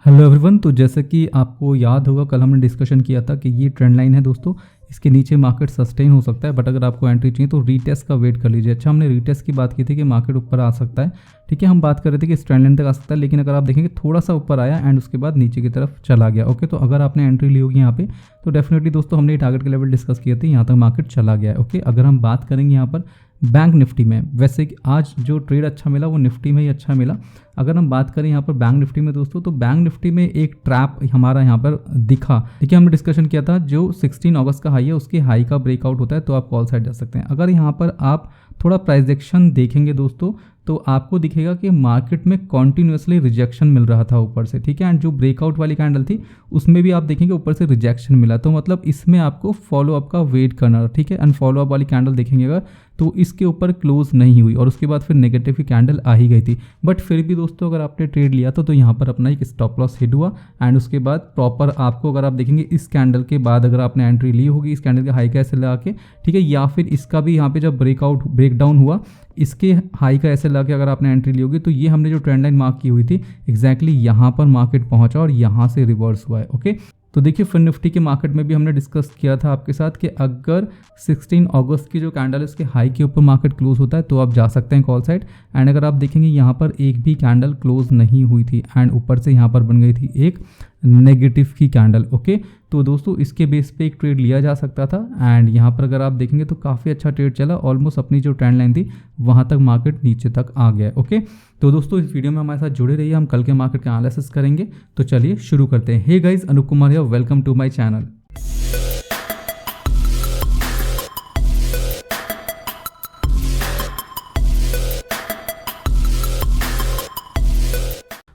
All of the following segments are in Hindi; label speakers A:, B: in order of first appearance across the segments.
A: Hello everyone. तो जैसा कि आपको याद होगा कल हमने डिस्कशन किया था कि ये ट्रेंड लाइन है दोस्तों, इसके नीचे मार्केट सस्टेन हो सकता है, बट अगर आपको एंट्री चाहिए तो रीटेस्ट का वेट कर लीजिए। अच्छा, हमने रीटेस्ट की बात की थी कि मार्केट ऊपर आ सकता है, ठीक है। हम बात कर रहे थे कि इस ट्रेंड लाइन तक आ सकता है, लेकिन अगर आप देखेंगे थोड़ा सा ऊपर आया एंड उसके बाद नीचे की तरफ चला गया। ओके, तो अगर आपने एंट्री ली होगी यहाँ पे तो डेफिनेटली दोस्तों हमने टारगेट के लेवल डिस्कस किए थे, यहाँ तक मार्केट चला गया है। ओके, अगर हम बात करेंगे यहाँ पर बैंक निफ्टी में, वैसे कि आज जो ट्रेड अच्छा मिला वो निफ्टी में ही अच्छा मिला। अगर हम बात करें यहाँ पर बैंक निफ्टी में दोस्तों, तो बैंक निफ्टी में एक ट्रैप हमारा यहाँ पर दिखा, ठीक है। हमने डिस्कशन किया था जो 16 अगस्त का हाई है उसके हाई का ब्रेकआउट होता है तो आप कॉल साइड जा सकते हैं। अगर यहाँ पर आप थोड़ा प्राइस एक्शन देखेंगे दोस्तों तो आपको दिखेगा कि मार्केट में कॉन्टिन्यूसली रिजेक्शन मिल रहा था ऊपर से, ठीक है। एंड जो ब्रेकआउट वाली कैंडल थी उसमें भी आप देखेंगे ऊपर से रिजेक्शन मिला, तो मतलब इसमें आपको फॉलो अप का वेट करना, ठीक है। एंड फॉलो अप वाली कैंडल देखेंगे अगर तो इसके ऊपर क्लोज नहीं हुई और उसके बाद फिर नेगेटिव की कैंडल आ ही गई थी। बट फिर भी दोस्तों अगर आपने ट्रेड लिया तो यहाँ पर अपना एक स्टॉप लॉस हिट हुआ एंड उसके बाद प्रॉपर आपको, अगर आप देखेंगे इस कैंडल के बाद अगर आपने एंट्री ली होगी इस कैंडल के हाई का ऐसे लगा के, ठीक है, या फिर इसका भी यहाँ पे जब ब्रेकडाउन हुआ इसके हाई का ऐसे लगा के अगर आपने एंट्री ली होगी तो ये हमने जो ट्रेंड लाइन मार्क की हुई थी एग्जैक्टली यहाँ पर मार्केट पहुंचा और यहाँ से रिवर्स हुआ है। ओके, तो देखिए फिर निफ्टी के मार्केट में भी हमने डिस्कस किया था आपके साथ कि अगर 16 अगस्त की जो कैंडल है उसके हाई के ऊपर मार्केट क्लोज होता है तो आप जा सकते हैं कॉल साइड। एंड अगर आप देखेंगे यहाँ पर एक भी कैंडल क्लोज नहीं हुई थी एंड ऊपर से यहाँ पर बन गई थी एक नेगेटिव की कैंडल। ओके, तो दोस्तों इसके बेस पे एक ट्रेड लिया जा सकता था एंड यहाँ पर अगर आप देखेंगे तो काफ़ी अच्छा ट्रेड चला, ऑलमोस्ट अपनी जो ट्रेंड लाइन थी वहाँ तक मार्केट नीचे तक आ गया। ओके, तो दोस्तों इस वीडियो में हमारे साथ जुड़े रहिए, हम कल के मार्केट का एनालिसिस करेंगे। तो चलिए शुरू करते हैं। Hey guys, Anoop Kumar here, welcome to my channel.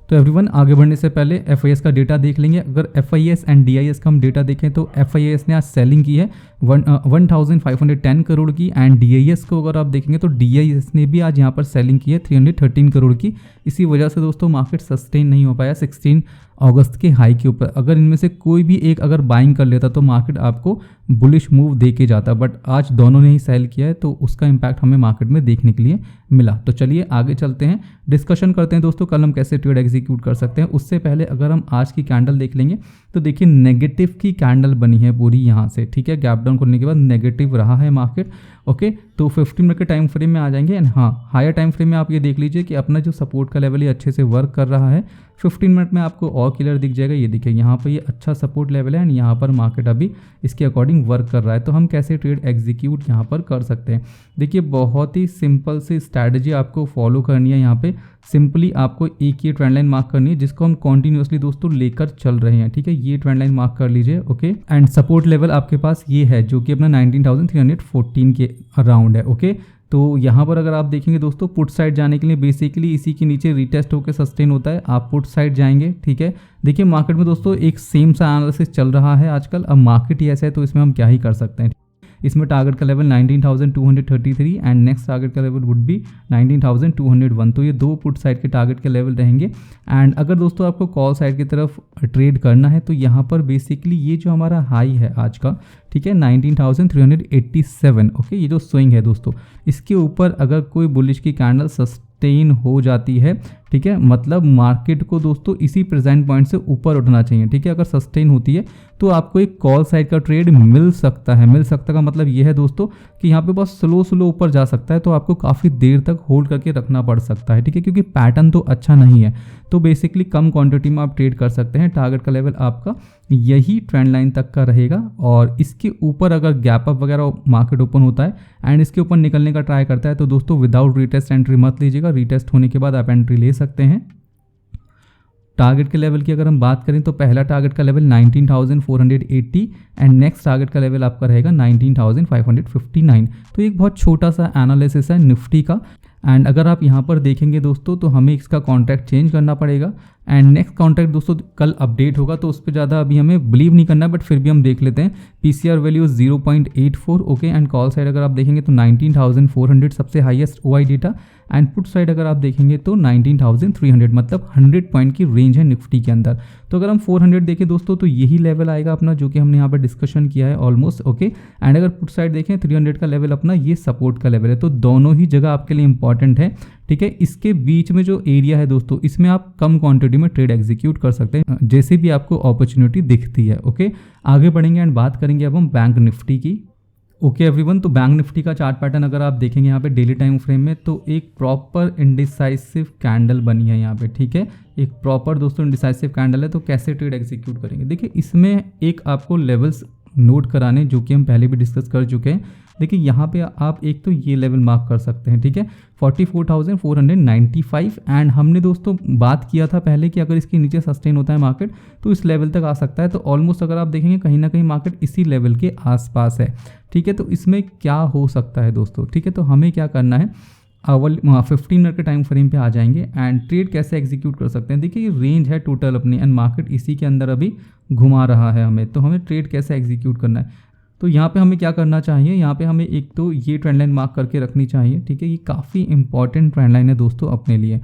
A: तो एवरीवन, आगे बढ़ने से पहले FIS का डेटा देख लेंगे। अगर FIS एंड DIS का हम डेटा देखें तो FIS ने आज सेलिंग की है 1510 करोड़ की एंड DIS को अगर आप देखेंगे तो DIS ने भी आज यहाँ पर सेलिंग की है 313 करोड़ की। इसी वजह से दोस्तों मार्केट सस्टेन नहीं हो पाया 16 अगस्त के हाई के ऊपर। अगर इनमें से कोई भी एक अगर बाइंग कर लेता तो मार्केट आपको बुलिश मूव दे के जाता, बट आज दोनों ने ही सेल किया है तो उसका इम्पैक्ट हमें मार्केट में देखने के लिए मिला। तो चलिए आगे चलते हैं, डिस्कशन करते हैं दोस्तों कल हम कैसे ट्रेड एग्जीक्यूट कर सकते हैं। उससे पहले अगर हम आज की कैंडल देख लेंगे तो देखिए नेगेटिव की कैंडल बनी है पूरी यहाँ से, ठीक है। गैप डाउन करने के बाद नेगेटिव रहा है मार्केट। ओके, तो 15 मिनट के टाइम फ्रेम में आ जाएंगे एंड हाँ, हायर टाइम फ्रेम में आप ये देख लीजिए कि अपना जो सपोर्ट का लेवल ये अच्छे से वर्क कर रहा है। 15 मिनट में आपको और क्लियर दिख जाएगा, ये देखिए यहाँ पर ये अच्छा सपोर्ट लेवल है एंड यहाँ पर मार्केट अभी इसके अकॉर्डिंग वर्क कर रहा है। तो हम कैसे ट्रेड एग्जीक्यूट यहाँ पर कर सकते हैं, देखिए बहुत ही सिंपल सी स्ट्रैटेजी आपको फॉलो करनी है। यहाँ पे सिंपली आपको एक ये ट्रेंड लाइन मार्क करनी है जिसको हम कॉन्टिन्यूसली दोस्तों लेकर चल रहे हैं, ठीक है। ये ट्रेंड लाइन मार्क कर लीजिए। ओके, एंड सपोर्ट लेवल आपके पास ये है जो कि अपना 19,314 के अराउंड है। ओके, तो यहाँ पर अगर आप देखेंगे दोस्तों पुट साइड जाने के लिए बेसिकली इसी के नीचे रिटेस्ट होकर सस्टेन होता है, आप पुट साइड जाएंगे, ठीक है। देखिए मार्केट में दोस्तों एक सेम सा एनालिसिस चल रहा है आजकल। अब मार्केट ही ऐसा है तो इसमें हम क्या ही कर सकते हैं। इसमें टारगेट का लेवल 19,233 एंड नेक्स्ट टारगेट का लेवल वुड बी 19,201। तो ये दो पुट साइड के टारगेट के लेवल रहेंगे। एंड अगर दोस्तों आपको कॉल साइड की तरफ ट्रेड करना है तो यहाँ पर बेसिकली ये जो हमारा हाई है आज का, ठीक है, 19,387। ओके, ये जो स्विंग है दोस्तों इसके ऊपर अगर कोई बुलिश की कैंडल सस्टेन हो जाती है, ठीक है, मतलब मार्केट को दोस्तों इसी प्रेजेंट पॉइंट से ऊपर उठना चाहिए, ठीक है। अगर सस्टेन होती है तो आपको एक कॉल साइड का ट्रेड मिल सकता है। मिल सकता का मतलब ये है दोस्तों कि यहाँ पे बस स्लो ऊपर जा सकता है, तो आपको काफ़ी देर तक होल्ड करके रखना पड़ सकता है, ठीक है, क्योंकि पैटर्न तो अच्छा नहीं है। तो बेसिकली कम क्वांटिटी में आप ट्रेड कर सकते हैं। टारगेट का लेवल आपका यही ट्रेंड लाइन तक का रहेगा और इसके ऊपर अगर गैप अप वगैरह मार्केट ओपन होता है एंड इसके ऊपर निकलने का ट्राई करता है तो दोस्तों विदाउट रीटेस्ट एंट्री मत लीजिएगा। रीटेस्ट होने के बाद आप एंट्री ले सकते हैं। टारगेट के लेवल की अगर हम बात करें तो पहला टारगेट का लेवल 19,480 एंड नेक्स्ट टारगेट का लेवल आपका रहेगा 19,559। तो एक बहुत छोटा सा एनालिसिस है निफ्टी का। एंड अगर आप यहाँ पर देखेंगे दोस्तों तो हमें इसका कॉन्ट्रैक्ट चेंज करना पड़ेगा एंड नेक्स्ट कॉन्ट्रैक्ट दोस्तों कल अपडेट होगा तो उस पर ज़्यादा अभी हमें बिलीव नहीं करना, बट फिर भी हम देख लेते हैं। PCR value 0.84। Okay, and call side अगर आप देखेंगे तो 19,400 सबसे highest OI data and put side अगर आप देखेंगे तो 19,300, मतलब 100 पॉइंट की रेंज है निफ्टी के अंदर। तो अगर हम 400 देखें दोस्तों तो यही लेवल आएगा अपना जो कि हमने यहाँ पर डिस्कशन किया है ऑलमोस्ट। ओके, एंड अगर पुट साइड देखें 300 का लेवल अपना ये सपोर्ट का लेवल है। तो दोनों ही जगह आपके लिए इंपॉर्टेंट है, ठीक है। इसके बीच में जो एरिया है दोस्तों, इसमें आप कम क्वांटिटी में ट्रेड एग्जीक्यूट कर सकते हैं जैसे भी आपको अपॉर्चुनिटी दिखती है। ओके, आगे बढ़ेंगे एंड बात करेंगे अब हम बैंक निफ्टी की। ओके एवरीवन, तो बैंक निफ्टी का चार्ट पैटर्न अगर आप देखेंगे यहाँ पे डेली टाइम फ्रेम में, तो एक प्रॉपर इंडिसाइसिव कैंडल बनी है यहाँ पे, ठीक है। एक प्रॉपर दोस्तों इंडिसाइसिव कैंडल है। तो कैसे ट्रेड एग्जीक्यूट करेंगे, देखिए इसमें एक आपको लेवल्स नोट कराने जो कि हम पहले भी डिस्कस कर चुके हैं। देखिए यहाँ पे आप एक तो ये लेवल मार्क कर सकते हैं, ठीक है, 44,495। एंड हमने दोस्तों बात किया था पहले कि अगर इसके नीचे सस्टेन होता है मार्केट तो इस लेवल तक आ सकता है। तो ऑलमोस्ट अगर आप देखेंगे कहीं ना कहीं मार्केट इसी लेवल के आसपास है, ठीक है। तो इसमें क्या हो सकता है दोस्तों, ठीक है, तो हमें क्या करना है, 15 मिनट के टाइम फ्रेम पे आ जाएंगे एंड ट्रेड कैसे एग्जीक्यूट कर सकते हैं। देखिए ये रेंज है टोटल अपनी एंड मार्केट इसी के अंदर अभी घुमा रहा है हमें, तो हमें ट्रेड कैसे एग्जीक्यूट करना है। तो यहाँ पे हमें क्या करना चाहिए, यहाँ पे हमें एक तो ये ट्रेंड लाइन मार्क करके रखनी चाहिए, ठीक है। ये काफ़ी इंपॉर्टेंट ट्रेंड लाइन है दोस्तों अपने लिए।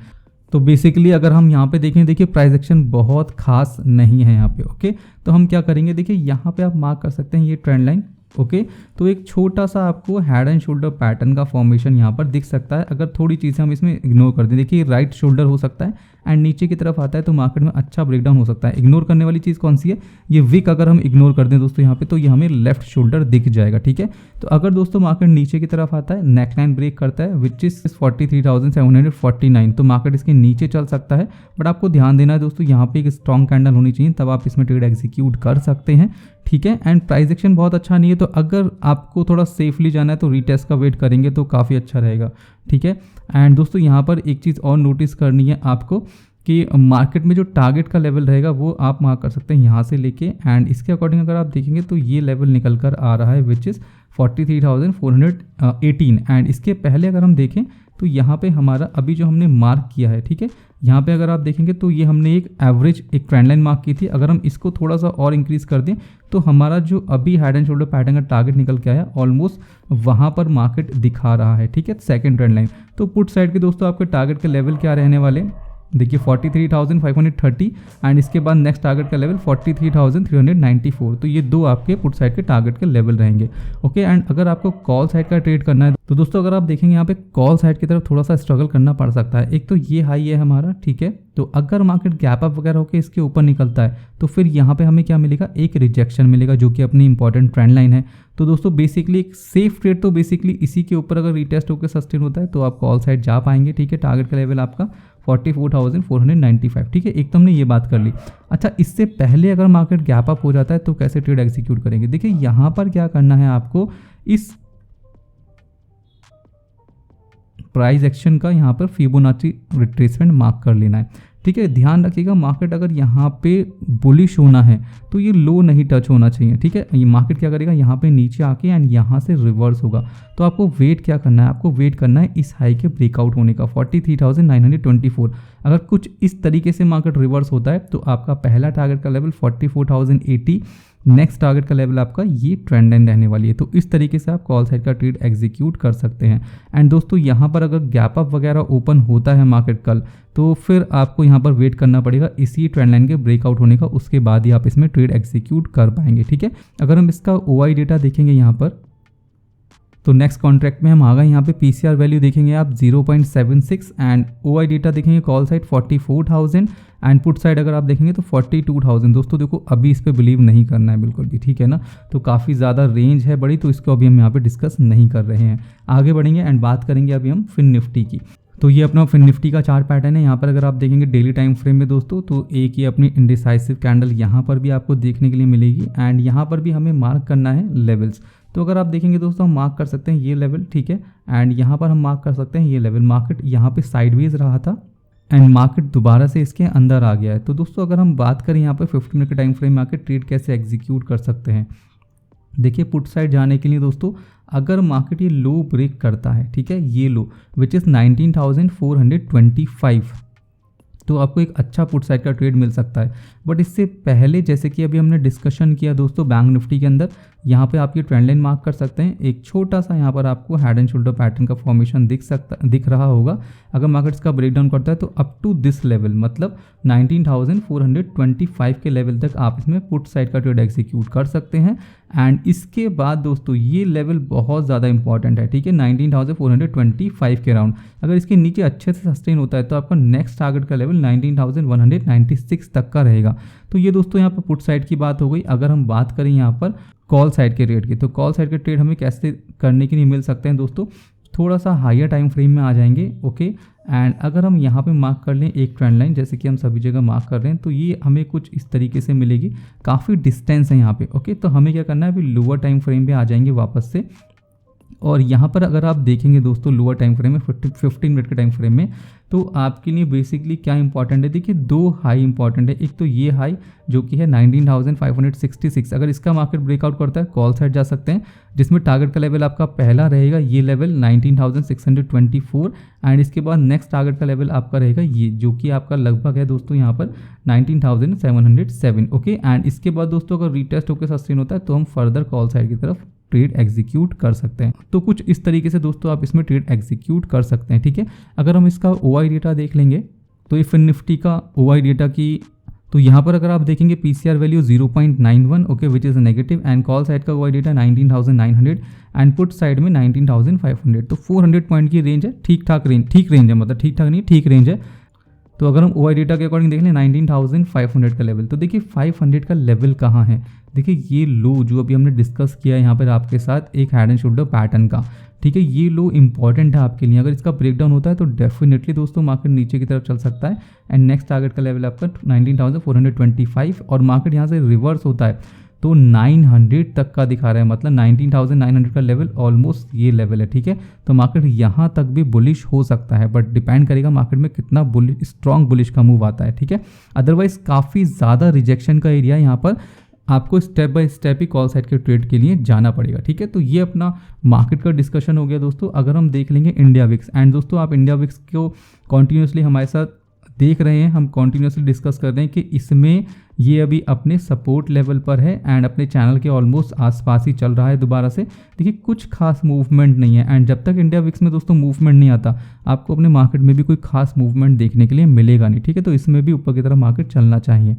A: तो बेसिकली अगर हम यहाँ पे देखें, देखिए प्राइस एक्शन बहुत खास नहीं है यहाँ पे। ओके, तो हम क्या करेंगे, देखिए यहाँ पे आप मार्क कर सकते हैं ये ट्रेंड लाइन। ओके, तो एक छोटा सा आपको हेड एंड शोल्डर पैटर्न का फॉर्मेशन यहाँ पर दिख सकता है अगर थोड़ी चीज़ें हम इसमें इग्नोर कर दें। देखिए राइट शोल्डर हो सकता है एंड नीचे की तरफ आता है तो मार्केट में अच्छा ब्रेकडाउन हो सकता है। इग्नोर करने वाली चीज़ कौन सी है, ये विक अगर हम इग्नोर कर दें दोस्तों यहाँ पे तो ये हमें लेफ्ट शोल्डर दिख जाएगा, ठीक है। तो अगर दोस्तों मार्केट नीचे की तरफ आता है, नेकलाइन ब्रेक करता है विच इज 43,749, तो मार्केट इसके नीचे चल सकता है। बट आपको ध्यान देना है दोस्तों, यहाँ पे एक स्ट्रॉन्ग कैंडल होनी चाहिए, तब आप इसमें ट्रेड एग्जीक्यूट कर सकते हैं, ठीक है। एंड प्राइस एक्शन बहुत अच्छा नहीं है, तो अगर आपको थोड़ा सेफली जाना है तो रीटेस्ट का वेट करेंगे तो काफ़ी अच्छा रहेगा, ठीक है। एंड दोस्तों यहाँ पर एक चीज़ और नोटिस करनी है आपको कि मार्केट में जो टारगेट का लेवल रहेगा वो आप मार्क कर सकते हैं यहाँ से लेके, एंड इसके अकॉर्डिंग अगर आप देखेंगे तो ये लेवल निकल कर आ रहा है विच इज़ 43,418। एंड इसके पहले अगर हम देखें तो यहाँ पे हमारा अभी जो हमने मार्क किया है, ठीक है, यहाँ पे अगर आप देखेंगे तो ये हमने एक एवरेज एक ट्रेंड लाइन मार्क की थी। अगर हम इसको थोड़ा सा और इंक्रीज कर दें तो हमारा जो अभी हेड एंड शोल्डर पैटर्न का टारगेट निकल के आया ऑलमोस्ट वहाँ पर मार्केट दिखा रहा है, ठीक है, सेकंड ट्रेंड लाइन। तो पुट साइड के दोस्तों आपके टारगेट के लेवल क्या रहने वाले, देखिए 43,530 एंड इसके बाद नेक्स्ट टारगेट का लेवल 43,394। तो ये दो आपके पुट साइड के टारगेट के लेवल रहेंगे। ओके, एंड अगर आपको कॉल साइड का ट्रेड करना है तो दोस्तों अगर आप देखेंगे यहाँ पे कॉल साइड की तरफ थोड़ा सा स्ट्रगल करना पड़ सकता है। एक तो ये हाई है हमारा, ठीक है, तो अगर मार्केट गैप अप वगैरह होकर इसके ऊपर निकलता है तो फिर यहाँ पे हमें क्या मिलेगा, एक रिजेक्शन मिलेगा जो कि अपनी इंपॉर्टेंट ट्रेंड लाइन है। तो दोस्तों बेसिकली एक सेफ ट्रेड तो बेसिकली इसी के ऊपर अगर रिटेस्ट होकर सस्टेन होता है तो आप कॉल साइड जा पाएंगे, ठीक है। टारगेट का लेवल आपका 44,495, ठीक है, एक तो हमने ये बात कर ली। अच्छा, इससे पहले अगर मार्केट गैप अप हो जाता है तो कैसे ट्रेड एग्जीक्यूट करेंगे, देखिए यहाँ पर क्या करना है आपको, इस प्राइस एक्शन का यहाँ पर फिबोनाची रिट्रेसमेंट मार्क कर लेना है, ठीक है। ध्यान रखिएगा मार्केट अगर यहाँ पे बुलिश होना है तो ये लो नहीं टच होना चाहिए, ठीक है। ये मार्केट क्या करेगा, यहाँ पे नीचे आके एंड यहाँ से रिवर्स होगा। तो आपको वेट क्या करना है, आपको वेट करना है इस हाई के ब्रेकआउट होने का 43,924। अगर कुछ इस तरीके से मार्केट रिवर्स होता है तो आपका पहला टारगेट का लेवल 44,080, नेक्स्ट टारगेट का लेवल आपका ये ट्रेंड लाइन रहने वाली है। तो इस तरीके से आप कॉल साइड का ट्रेड एग्जीक्यूट कर सकते हैं। एंड दोस्तों यहाँ पर अगर गैप अप वगैरह ओपन होता है मार्केट कल तो फिर आपको यहाँ पर वेट करना पड़ेगा इसी ट्रेंड लाइन के ब्रेकआउट होने का, उसके बाद ही आप इसमें ट्रेड एग्जीक्यूट कर पाएंगे, ठीक है। अगर हम इसका OI डेटा देखेंगे यहाँ पर तो नेक्स्ट कॉन्ट्रैक्ट में हम आ गए, यहाँ पे PCR वैल्यू देखेंगे आप 0.76 एंड OI डेटा देखेंगे call side 44,000 and put side अगर आप देखेंगे तो 42,000। दोस्तों देखो अभी इस पे बिलीव नहीं करना है बिल्कुल भी, ठीक है ना, तो काफ़ी ज़्यादा रेंज है बड़ी, तो इसको अभी हम यहाँ पे डिस्कस नहीं कर रहे हैं। आगे बढ़ेंगे एंड बात करेंगे अभी हम फिन निफ्टी की। तो ये अपना फिन निफ्टी का चार्ट पैटर्न है। यहाँ पर अगर आप देखेंगे डेली टाइम फ्रेम में दोस्तों तो एक ही अपनी इंडिसाइसिव कैंडल यहाँ पर भी आपको देखने के लिए मिलेगी एंड यहाँ पर भी हमें मार्क करना है लेवल्स। तो अगर आप देखेंगे दोस्तों हम मार्क कर सकते हैं ये लेवल, ठीक है, एंड यहाँ पर हम मार्क कर सकते हैं ये लेवल। मार्केट यहाँ पे साइडवेज रहा था एंड मार्केट दोबारा से इसके अंदर आ गया है। तो दोस्तों अगर हम बात करें यहाँ पे 15 मिनट के टाइम फ्रेम में आके ट्रेड कैसे एग्जीक्यूट कर सकते हैं, देखिए पुट साइड जाने के लिए दोस्तों अगर मार्केट ये लो ब्रेक करता है, ठीक है, ये लो विच इज़ 19,425, तो आपको एक अच्छा पुट साइड का ट्रेड मिल सकता है। बट इससे पहले जैसे कि अभी हमने डिस्कशन किया दोस्तों बैंक निफ्टी के अंदर, यहाँ पे आप ये ट्रेंड लाइन मार्क कर सकते हैं। एक छोटा सा यहाँ पर आपको हेड एंड शोल्डर पैटर्न का फॉर्मेशन दिख रहा होगा। अगर मार्केट इसका ब्रेकडाउन करता है तो अप टू दिस लेवल मतलब 19,425 के लेवल तक आप इसमें पुट साइड का ट्रेड एग्जीक्यूट कर सकते हैं। एंड इसके बाद दोस्तों ये लेवल बहुत ज़्यादा इंपॉर्टेंट है, ठीक है, 19,425 के राउंड। अगर इसके नीचे अच्छे से सस्टेन होता है तो आपका नेक्स्ट टारगेट का लेवल 19,196 तक का रहेगा। तो ये दोस्तों यहाँ पर पुट साइड की बात हो गई। अगर हम बात करें यहाँ पर कॉल साइड के रेट की, तो कॉल साइड के ट्रेड हमें कैसे करने के लिए मिल सकते हैं दोस्तों, थोड़ा सा हायर टाइम फ्रेम में आ जाएंगे। ओके, एंड अगर हम यहाँ पे मार्क कर लें एक ट्रेंड लाइन, जैसे कि हम सभी जगह मार्क कर रहे हैं, तो ये हमें कुछ इस तरीके से मिलेगी। काफ़ी डिस्टेंस है यहाँ पे। ओके, तो हमें क्या करना है, अभी लोअर टाइम फ्रेम पे आ जाएंगे वापस से। और यहाँ पर अगर आप देखेंगे दोस्तों लोअर टाइम फ्रेम में 15 मिनट के टाइम फ्रेम में, तो आपके लिए बेसिकली क्या इंपॉर्टेंट है, देखिए दो हाई इंपॉर्टेंट है। एक तो ये हाई जो कि है 19,566, अगर इसका मार्केट ब्रेकआउट करता है कॉल साइड जा सकते हैं, जिसमें टारगेट का लेवल आपका पहला रहेगा ये लेवल 19,624। एंड इसके बाद नेक्स्ट टारगेट का लेवल आपका रहेगा ये, जो कि आपका लगभग है दोस्तों यहाँ पर 19,707। ओके, एंड इसके बाद दोस्तों अगर रीटेस्ट होकर सस्टेन होता है तो हम फर्दर कॉल साइड की तरफ ट्रेड एग्जीक्यूट कर सकते हैं। तो कुछ इस तरीके से दोस्तों आप इसमें ट्रेड एग्जीक्यूट कर सकते हैं, ठीक है। अगर हम इसका ओआई डेटा देख लेंगे तो ये फिन निफ्टी का ओआई डेटा की, तो यहाँ पर अगर आप देखेंगे PCR value 0.91, okay, which is negative. And call side का OI data 19,900 and put side में 19,500। तो 400 पॉइंट की रेंज है, ठीक रेंज है, मतलब ठीक ठाक नहीं, ठीक रेंज है। तो अगर हम ओआई डेटा के अकॉर्डिंग देख लें 19,500 का लेवल, तो देखिए 500 का लेवल कहाँ है, देखिए ये लो जो अभी हमने डिस्कस किया यहाँ पर आपके साथ एक हेड एंड शोल्डर पैटर्न का, ठीक है, ये लो इंपॉर्टेंट है आपके लिए। अगर इसका ब्रेकडाउन होता है तो डेफिनेटली दोस्तों मार्केट नीचे की तरफ चल सकता है। एंड नेक्स्ट टारगेट का लेवल आपका 19,425 और मार्केट यहाँ से रिवर्स होता है तो 900 तक का दिखा रहा है, मतलब 19,900 का लेवल ऑलमोस्ट ये लेवल है, ठीक है। तो मार्केट यहाँ तक भी बुलिश हो सकता है, बट डिपेंड करेगा मार्केट में कितना स्ट्रॉन्ग बुलिश का मूव आता है, ठीक है। अदरवाइज काफ़ी ज़्यादा रिजेक्शन का एरिया यहाँ पर आपको step by step he call side के ट्रेड के लिए जाना पड़ेगा, ठीक है। तो ये अपना मार्केट का डिस्कशन हो गया दोस्तों। अगर हम देख लेंगे इंडिया विक्स, एंड दोस्तों आप इंडिया विक्स को कॉन्टीन्यूसली हमारे साथ देख रहे हैं, हम कॉन्टीन्यूसली डिस्कस कर रहे हैं कि इसमें ये अभी अपने सपोर्ट लेवल पर है एंड अपने चैनल के ऑलमोस्ट आसपास ही चल रहा है दोबारा से। देखिए कुछ खास मूवमेंट नहीं है, एंड जब तक इंडिया विक्स में दोस्तों मूवमेंट नहीं आता आपको अपने मार्केट में भी कोई खास मूवमेंट देखने के लिए मिलेगा नहीं, ठीक है। तो इसमें भी ऊपर की तरफ मार्केट चलना चाहिए।